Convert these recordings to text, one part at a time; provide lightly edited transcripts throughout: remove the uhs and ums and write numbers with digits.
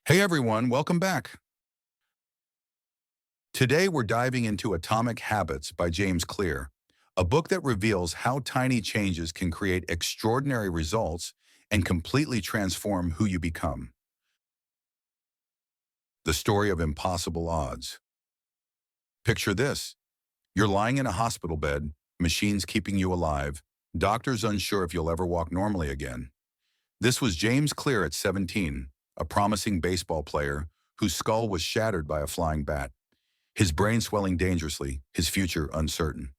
Hey everyone, welcome back. Today we're diving into Atomic Habits by James Clear, a book that reveals how tiny changes can create extraordinary results and completely transform who you become. The story of impossible odds. Picture this. You're lying in a hospital bed, machines keeping you alive, doctors unsure if you'll ever walk normally again. This was James Clear at 17, a promising baseball player whose skull was shattered by a flying bat. His brain swelling dangerously, his future uncertain.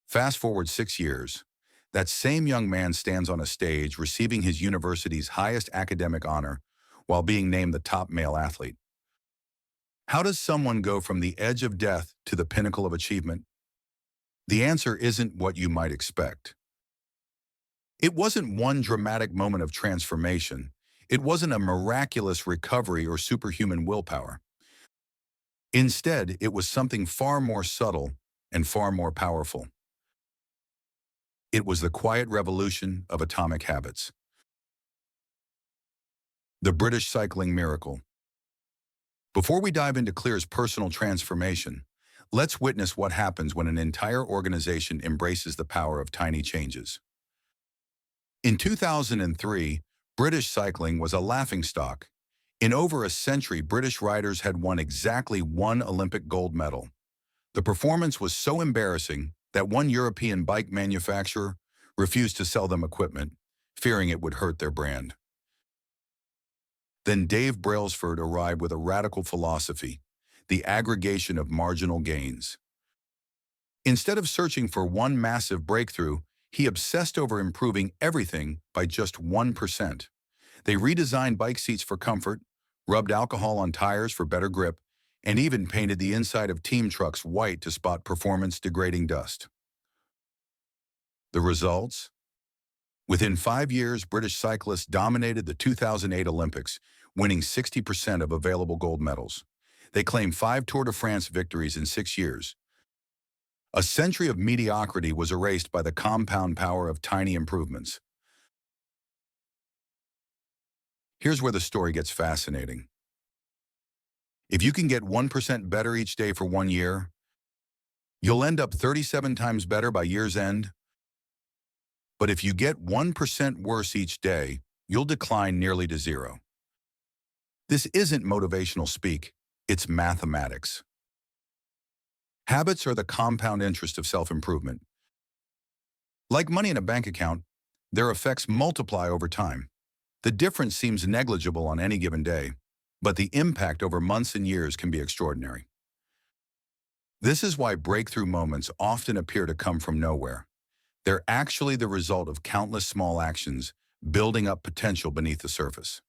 Fast forward 6 years. That same young man stands on a stage receiving his university's highest academic honor while being named the top male athlete. How does someone go from the edge of death to the pinnacle of achievement? The answer isn't what you might expect. It wasn't one dramatic moment of transformation. It wasn't a miraculous recovery or superhuman willpower. Instead, it was something far more subtle and far more powerful. It was the quiet revolution of atomic habits. The British cycling miracle. Before we dive into Clear's personal transformation, let's witness what happens when an entire organization embraces the power of tiny changes. In 2003, British cycling was a laughingstock. In over a century, British riders had won exactly one Olympic gold medal. The performance was so embarrassing that one European bike manufacturer refused to sell them equipment, fearing it would hurt their brand. Then Dave Brailsford arrived with a radical philosophy, the aggregation of marginal gains. Instead of searching for one massive breakthrough, he obsessed over improving everything by just 1%. They redesigned bike seats for comfort, rubbed alcohol on tires for better grip, and even painted the inside of team trucks white to spot performance-degrading dust. The results? Within 5 years, British cyclists dominated the 2008 Olympics, winning 60% of available gold medals. They claimed 5 Tour de France victories in 6 years. A century of mediocrity was erased by the compound power of tiny improvements. Here's where the story gets fascinating. If you can get 1% better each day for 1 year, you'll end up 37 times better by year's end. But if you get 1% worse each day, you'll decline nearly to zero. This isn't motivational speak, it's mathematics. Habits are the compound interest of self-improvement. Like money in a bank account, their effects multiply over time. The difference seems negligible on any given day, but the impact over months and years can be extraordinary. This is why breakthrough moments often appear to come from nowhere. They're actually the result of countless small actions building up potential beneath the surface.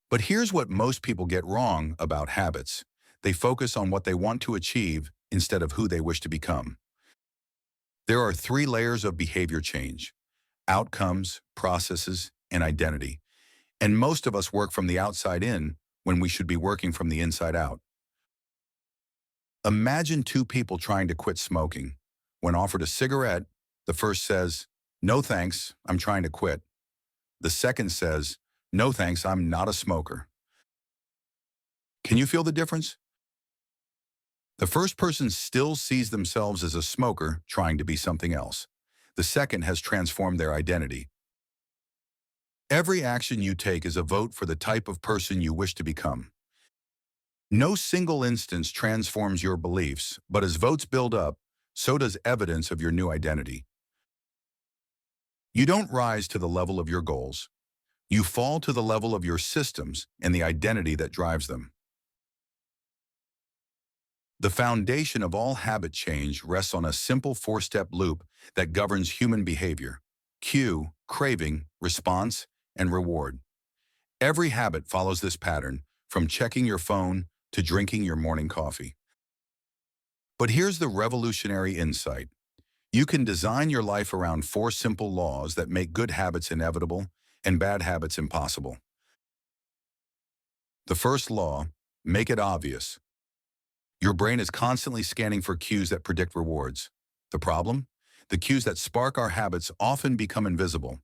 But here's what most people get wrong about habits. They focus on what they want to achieve instead of who they wish to become. There are 3 layers of behavior change: outcomes, processes, and identity. And most of us work from the outside in when we should be working from the inside out. Imagine 2 people trying to quit smoking. When offered a cigarette, the first says, "No thanks, I'm trying to quit." The second says, "No thanks, I'm not a smoker." Can you feel the difference? The first person still sees themselves as a smoker trying to be something else. The second has transformed their identity. Every action you take is a vote for the type of person you wish to become. No single instance transforms your beliefs, but as votes build up, so does evidence of your new identity. You don't rise to the level of your goals. You fall to the level of your systems and the identity that drives them. The foundation of all habit change rests on a simple 4-step loop that governs human behavior: cue, craving, response, and reward. Every habit follows this pattern, from checking your phone to drinking your morning coffee. But here's the revolutionary insight. You can design your life around 4 simple laws that make good habits inevitable and bad habits impossible. The first law: make it obvious. Your brain is constantly scanning for cues that predict rewards. The problem? The cues that spark our habits often become invisible.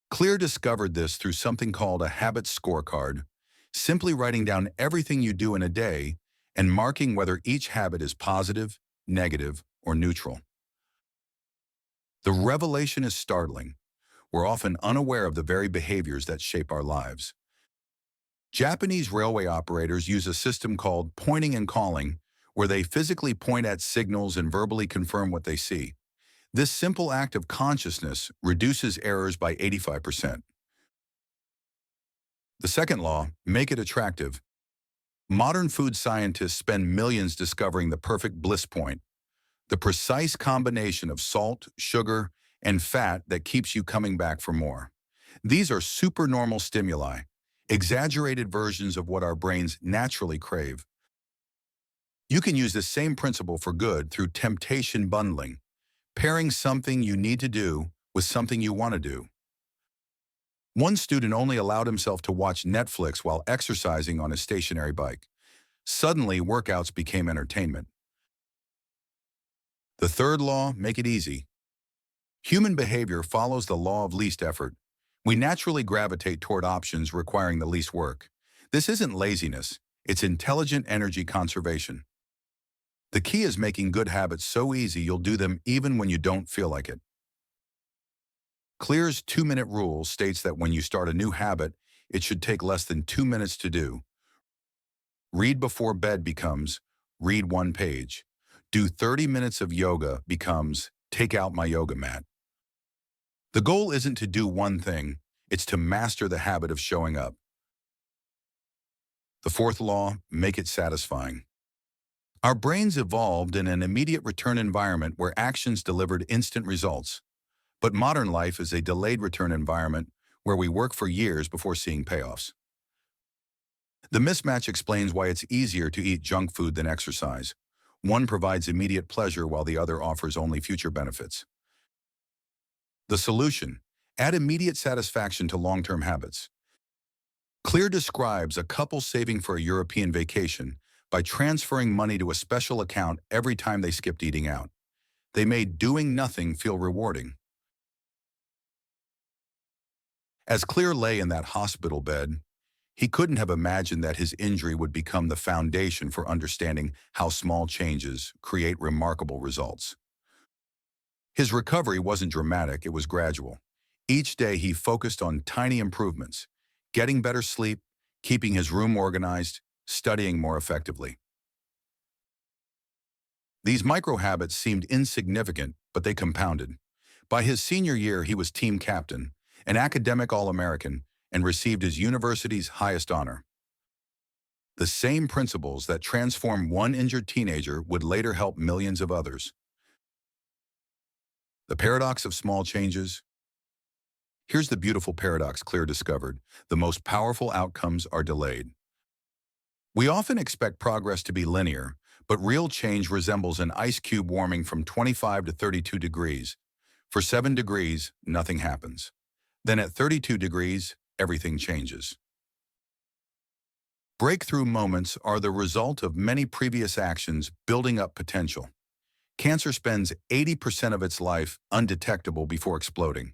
Clear discovered this through something called a habit scorecard, simply writing down everything you do in a day and marking whether each habit is positive, negative, or neutral. The revelation is startling. We're often unaware of the very behaviors that shape our lives. Japanese railway operators use a system called pointing and calling, where they physically point at signals and verbally confirm what they see. This simple act of consciousness reduces errors by 85%. The second law, make it attractive. Modern food scientists spend millions discovering the perfect bliss point, the precise combination of salt, sugar, and fat that keeps you coming back for more. These are supernormal stimuli, exaggerated versions of what our brains naturally crave. You can use the same principle for good through temptation bundling, pairing something you need to do with something you want to do. One student only allowed himself to watch Netflix while exercising on his stationary bike. Suddenly, workouts became entertainment. The third law, make it easy. Human behavior follows the law of least effort. We naturally gravitate toward options requiring the least work. This isn't laziness, it's intelligent energy conservation. The key is making good habits so easy you'll do them even when you don't feel like it. Clear's 2-minute rule states that when you start a new habit, it should take less than 2 minutes to do. Read before bed becomes read one page. Do 30 minutes of yoga becomes take out my yoga mat. The goal isn't to do one thing, it's to master the habit of showing up. The fourth law, make it satisfying. Our brains evolved in an immediate return environment where actions delivered instant results. But modern life is a delayed return environment where we work for years before seeing payoffs. The mismatch explains why it's easier to eat junk food than exercise. One provides immediate pleasure while the other offers only future benefits. The solution, add immediate satisfaction to long-term habits. Clear describes a couple saving for a European vacation by transferring money to a special account every time they skipped eating out. They made doing nothing feel rewarding. As Clear lay in that hospital bed, he couldn't have imagined that his injury would become the foundation for understanding how small changes create remarkable results. His recovery wasn't dramatic, it was gradual. Each day he focused on tiny improvements, getting better sleep, keeping his room organized, studying more effectively. These micro-habits seemed insignificant, but they compounded. By his senior year, he was team captain, an academic All-American, and received his university's highest honor. The same principles that transformed one injured teenager would later help millions of others. The paradox of small changes. Here's the beautiful paradox Clear discovered. The most powerful outcomes are delayed. We often expect progress to be linear, but real change resembles an ice cube warming from 25 to 32 degrees. For 7 degrees, nothing happens. Then at 32 degrees, everything changes. Breakthrough moments are the result of many previous actions building up potential. Cancer spends 80% of its life undetectable before exploding.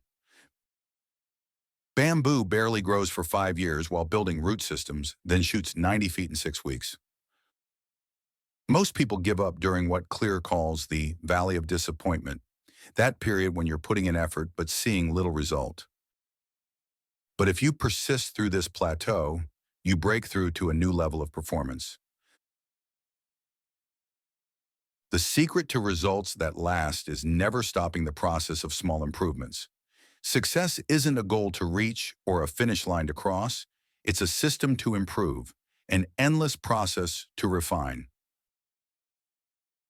Bamboo barely grows for 5 years while building root systems, then shoots 90 feet in 6 weeks. Most people give up during what Clear calls the valley of disappointment, that period when you're putting in effort but seeing little result. But if you persist through this plateau, you break through to a new level of performance. The secret to results that last is never stopping the process of small improvements. Success isn't a goal to reach or a finish line to cross, it's a system to improve, an endless process to refine.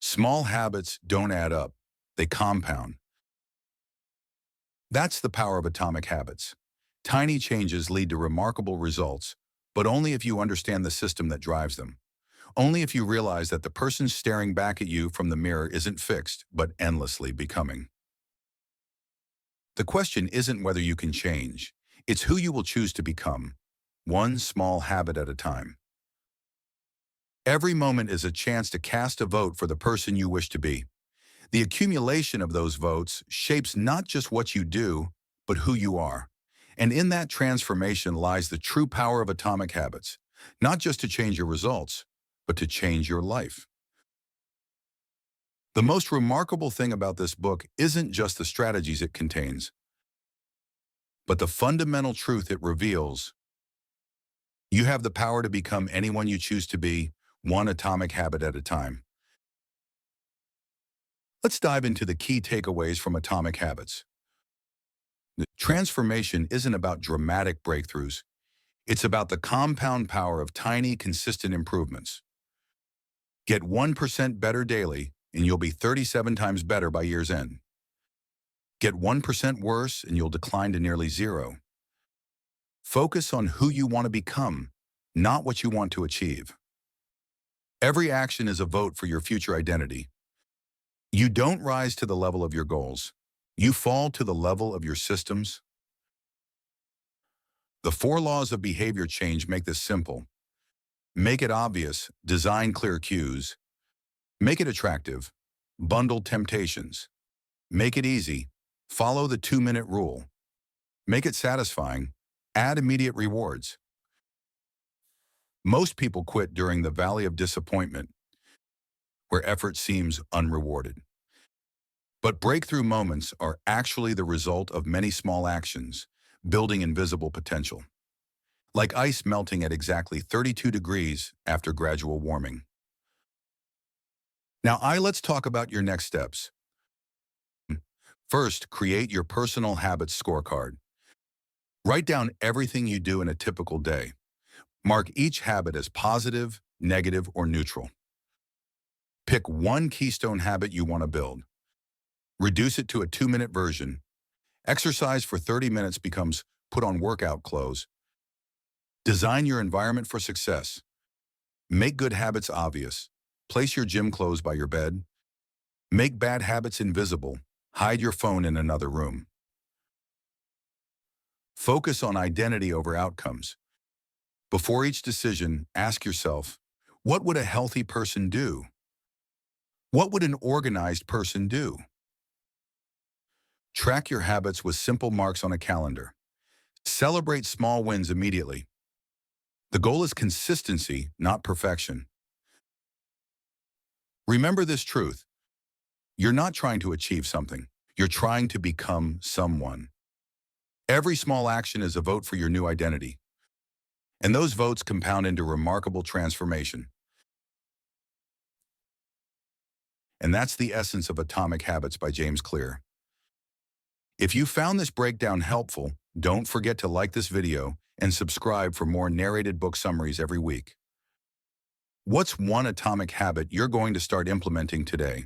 Small habits don't add up, they compound. That's the power of atomic habits. Tiny changes lead to remarkable results, but only if you understand the system that drives them. Only if you realize that the person staring back at you from the mirror isn't fixed, but endlessly becoming. The question isn't whether you can change, it's who you will choose to become, one small habit at a time. Every moment is a chance to cast a vote for the person you wish to be. The accumulation of those votes shapes not just what you do, but who you are. And in that transformation lies the true power of atomic habits, not just to change your results, but to change your life. The most remarkable thing about this book isn't just the strategies it contains, but the fundamental truth it reveals. You have the power to become anyone you choose to be, one atomic habit at a time. Let's dive into the key takeaways from Atomic Habits. The transformation isn't about dramatic breakthroughs. It's about the compound power of tiny, consistent improvements. Get 1% better daily, and you'll be 37 times better by year's end. Get 1% worse, and you'll decline to nearly zero. Focus on who you want to become, not what you want to achieve. Every action is a vote for your future identity. You don't rise to the level of your goals. You fall to the level of your systems. The 4 laws of behavior change make this simple. Make it obvious, design clear cues. Make it attractive, bundle temptations. Make it easy, follow the 2-minute rule. Make it satisfying, add immediate rewards. Most people quit during the valley of disappointment, where effort seems unrewarded. But breakthrough moments are actually the result of many small actions, building invisible potential. Like ice melting at exactly 32 degrees after gradual warming. Now, let's talk about your next steps. First, create your personal habits scorecard. Write down everything you do in a typical day. Mark each habit as positive, negative, or neutral. Pick one keystone habit you want to build. Reduce it to a 2-minute version. Exercise for 30 minutes becomes put on workout clothes. Design your environment for success. Make good habits obvious. Place your gym clothes by your bed. Make bad habits invisible. Hide your phone in another room. Focus on identity over outcomes. Before each decision, ask yourself, what would a healthy person do? What would an organized person do? Track your habits with simple marks on a calendar. Celebrate small wins immediately. The goal is consistency, not perfection. Remember this truth. You're not trying to achieve something. You're trying to become someone. Every small action is a vote for your new identity. And those votes compound into remarkable transformation. And that's the essence of Atomic Habits by James Clear. If you found this breakdown helpful, don't forget to like this video and subscribe for more narrated book summaries every week. What's one atomic habit you're going to start implementing today?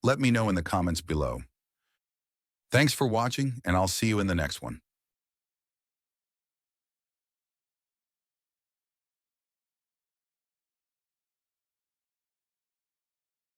Let me know in the comments below. Thanks for watching, and I'll see you in the next one.